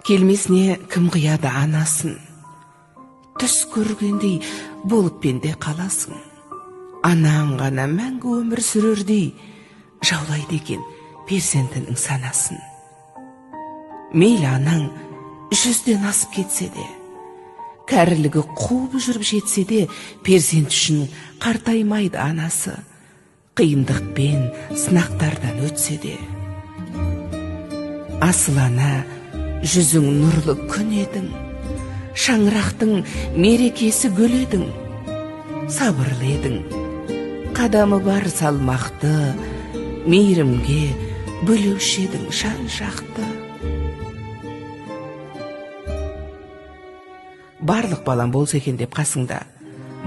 Келмесіне кім қияды анасын, түс көргендей болып пенде қаласың. Анаң ғана мәңгі өмір сүрердей жаулайды екен перзентінің санасын. Мейлі анаң 100-ден асып кетсе де, кәрілігі қуып жүріп жетсе де, перзент үшін қартаймайды анасы, қиындықпен сынақтардан өтсе де. Асыл ана, жүзің нұрлы күн едің, шаңырақтың мерекесі гүл едің. Сабырлы едің, қадамы бар салмақты, мейірімге бөлеуші едің жан жақты. Барлық балам болса екен деп қасыңда,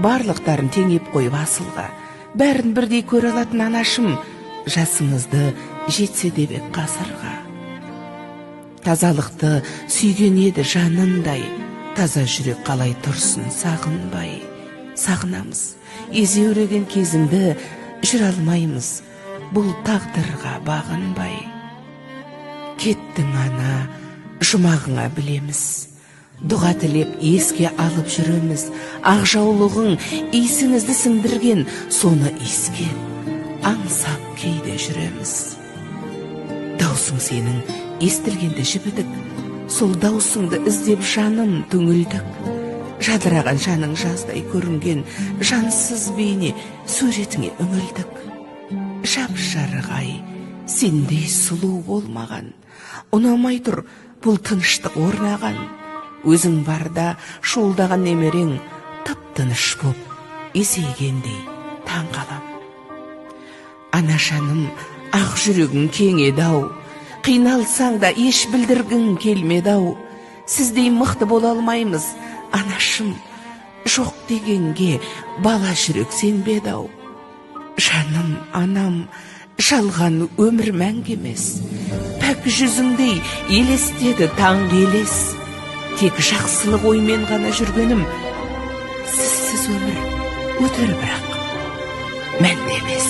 барлықтарын теңеп қойып асылға, бәрін бірдей көре алатын анашым, жасыңызды жетсе деп қасырға. Тазалықты сүйген еді жанындай, таза жүрек қалай тұрсын сағынбай. Сағынамыз, езеуреген кезіңді жүр алмаймыз, бұл тағдырға бағынбай. Кеттің ана, жұмағыңа білеміз, дұға тілеп еске алып жүреміз. Ақ жаулығың иісіңізді сіңдірген, соны иіскеп, аңсап кейде жүреміз. Даусың сенің естілгенде жібідік, сол даусыңды іздеп жаным түңілдік. Жадыраған жаның жаздай көрінген жансыз бейне суретіңе үңілдік. Жап-жарық ай, сендей сұлу болмаған, ұнамай тұр бұл тыныштық орнаған. Өзің барда шуылдаған немерең тып-тыныш боп есейгендей таң қалам. Ана жаным, ақ жүрегің кең еді-ау, қиналсаң да еш білдіргің келмеді-ау. Сіздей мықты бола алмаймыз, анашым, жоқ дегенге бала жүрек сенбеді-ау. Жаным, анам, жалған өмір мәңгі емес, пәк жүзіңдей елестеді таңғы елес. Тек жақсылық оймен ғана жүргенім, сізсіз өмір өтер бірақ мәнді емес.